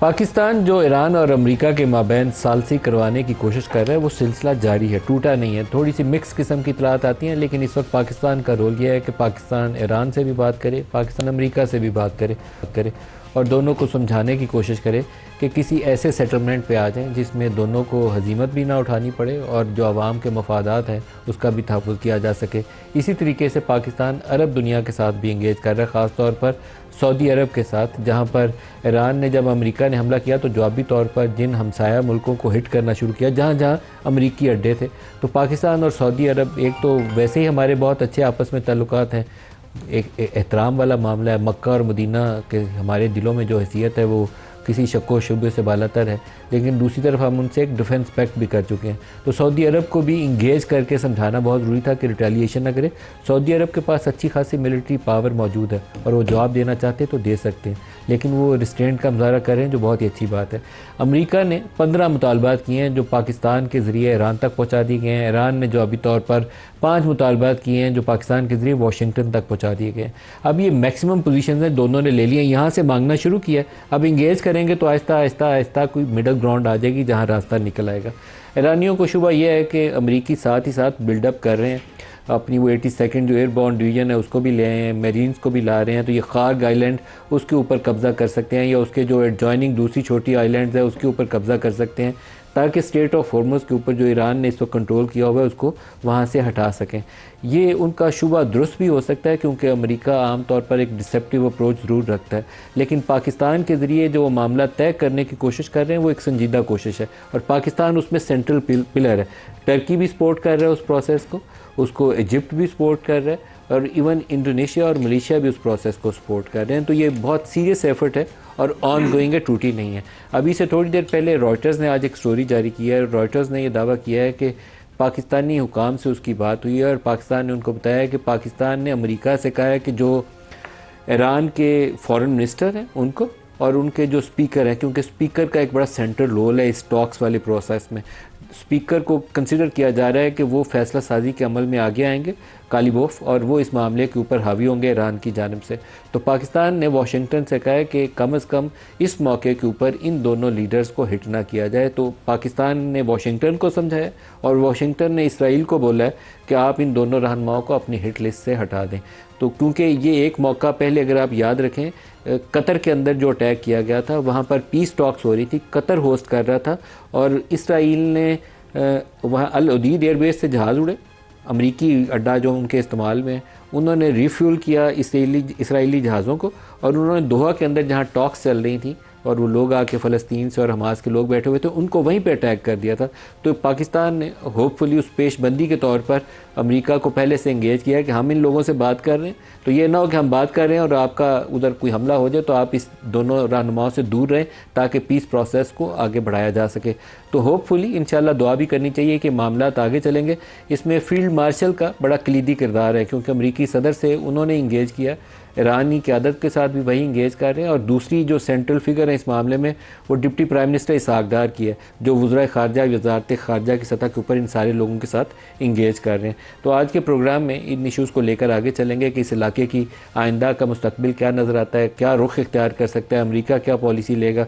पाकिस्तान जो ईरान और अमेरिका के माबैन सालसी करवाने की कोशिश कर रहा है वो सिलसिला जारी है, टूटा नहीं है। थोड़ी सी मिक्स किस्म की इतलात आती हैं, लेकिन इस वक्त पाकिस्तान का रोल यह है कि पाकिस्तान ईरान से भी बात करे, पाकिस्तान अमेरिका से भी बात करे और दोनों को समझाने की कोशिश करे कि किसी ऐसे सेटलमेंट पे आ जाएं जिसमें दोनों को हजीमत भी ना उठानी पड़े और जो आवाम के मफादात हैं उसका भी तहफ़्फ़ुज़ किया जा सके। इसी तरीके से पाकिस्तान अरब दुनिया के साथ भी इंगेज कर रहा है, ख़ास तौर पर सऊदी अरब के साथ, जहाँ पर ईरान ने जब अमेरिका ने हमला किया तो जवाबी तौर पर जिन हमसाया मुल्कों को हिट करना शुरू किया जहाँ जहाँ अमरीकी अड्डे थे, तो पाकिस्तान और सऊदी अरब एक तो वैसे ही हमारे बहुत अच्छे आपस में ताल्लुकात हैं, एक एहतराम वाला मामला है। मक्का और मदीना के हमारे दिलों में जो हैसियत है वो किसी शक्को शुबे से बालातर है, लेकिन दूसरी तरफ हम उनसे एक डिफेंस पैक्ट भी कर चुके हैं। तो सऊदी अरब को भी इंगेज करके समझाना बहुत ज़रूरी था कि रिटेलिएशन ना करे। सऊदी अरब के पास अच्छी खासी मिलिट्री पावर मौजूद है और वो जवाब देना चाहते तो दे सकते हैं, लेकिन वो रिस्ट्रेंट का मुजाहरा कर रहे हैं, जो बहुत ही अच्छी बात है। अमेरिका ने 15 मुतालबात किए हैं जो पाकिस्तान के ज़रिए ईरान तक पहुँचा दिए गए हैं। ईरान ने जवाबी तौर पर 5 मुतालबात किए हैं जो पाकिस्तान के ज़रिए वाशिंगटन तक पहुँचा दिए गए हैं। अब ये मैक्सिमम पोजीशन है, दोनों ने ले लिए, यहाँ से मांगना शुरू किया। अब इंगेज करेंगे तो आहिस्ता आहिस्ता आहिस्ता कोई मिडल ग्राउंड आ जाएगी जहाँ रास्ता निकल आएगा। ईरानियों को शुबा यह है कि अमेरिकी साथ ही साथ बिल्डअप कर रहे हैं अपनी वो 82nd जो एयरबॉर्न डिवीज़न है उसको भी ले आए हैं, मेरीन्स को भी ला रहे हैं, तो ये खार्ग आइलैंड उसके ऊपर कब्ज़ा कर सकते हैं या उसके जो एडजॉइनिंग दूसरी छोटी आइलैंड्स है उसके ऊपर कब्ज़ा कर सकते हैं, ताकि स्टेट ऑफ हॉर्मुज़ के ऊपर जो ईरान ने इस वक्त कंट्रोल किया हुआ है उसको वहाँ से हटा सकें। ये उनका शुबा दुरुस्त भी हो सकता है क्योंकि अमेरिका आम तौर पर एक डिसेप्टिव अप्रोच ज़रूर रखता है, लेकिन पाकिस्तान के ज़रिए जो मामला तय करने की कोशिश कर रहे हैं वो एक संजीदा कोशिश है और पाकिस्तान उसमें सेंट्रल पिलर है। टर्की भी सपोर्ट कर रहा है उस प्रोसेस को, उसको इजिप्ट भी सपोर्ट कर रहा है और इवन इंडोनेशिया और मलेशिया भी उस प्रोसेस को सपोर्ट कर रहे हैं। तो ये बहुत सीरियस एफर्ट है और ऑन गोइंग है, टूटी नहीं है। अभी से थोड़ी देर पहले रॉयटर्स ने आज एक स्टोरी जारी की है। रॉयटर्स ने यह दावा किया है कि पाकिस्तानी हुकाम से उसकी बात हुई है और पाकिस्तान ने उनको बताया कि पाकिस्तान ने अमेरिका से कहा है कि जो ईरान के फॉरेन मिनिस्टर हैं उनको और उनके जो स्पीकर हैं, क्योंकि स्पीकर का एक बड़ा सेंट्रल रोल है इस टॉक्स वाले प्रोसेस में, स्पीकर को कंसिडर किया जा रहा है कि वो फैसला साजी के अमल में आगे आएंगे कालीबोफ और वो इस मामले के ऊपर हावी होंगे ईरान की जानिब से। तो पाकिस्तान ने वाशिंगटन से कहा है कि कम से कम इस मौके के ऊपर इन दोनों लीडर्स को हिट ना किया जाए। तो पाकिस्तान ने वाशिंगटन को समझाया और वाशिंगटन ने इसराइल को बोला है कि आप इन दोनों रहनुमाओं को अपनी हिट लिस्ट से हटा दें। तो क्योंकि ये एक मौका पहले अगर आप याद रखें कतर के अंदर जो अटैक किया गया था वहाँ पर पीस टॉक्स हो रही थी, कतर होस्ट कर रहा था और इसराइल ने वहाँ अल उदीद एयरबेस से जहाज़ उड़े, अमरीकी अड्डा जो उनके इस्तेमाल में, उन्होंने रिफ्यूल किया इसराइली जहाज़ों को और उन्होंने दोहा के अंदर जहाँ टॉक्स चल रही थी और वो लोग आके फ़लस्तीन से और हमास के लोग बैठे हुए थे उनको वहीं पे अटैक कर दिया था। तो पाकिस्तान ने होपफुली उस पेशबंदी के तौर पर अमेरिका को पहले से इंगेज किया कि हम इन लोगों से बात कर रहे हैं, तो ये ना हो कि हम बात कर रहे हैं और आपका उधर कोई हमला हो जाए तो आप इस दोनों रहनुमाओं से दूर रहें ताकि पीस प्रोसेस को आगे बढ़ाया जा सके। तो होपफुली इंशाल्लाह दुआ भी करनी चाहिए कि मामला आगे चलेंगे। इसमें फील्ड मार्शल का बड़ा कलीदी किरदार है क्योंकि अमरीकी सदर से उन्होंने इंगेज किया, ईरानी क़यादत के साथ भी वही इंगेज कर रहे हैं और दूसरी जो सेंट्रल फिगर है इस मामले में वो डिप्टी प्राइम मिनिस्टर इसहाक डार की है जो वज़राए ख़ारजा वज़ारत ख़ारजा की सतह के ऊपर इन सारे लोगों के साथ इंगेज कर रहे हैं। तो आज के प्रोग्राम में इन इशूज़ को लेकर आगे चलेंगे कि इस इलाके की आइंदा का मुस्तकबिल क्या नज़र आता है, क्या रुख इख्तियार कर सकता है, अमरीका क्या पॉलिसी लेगा,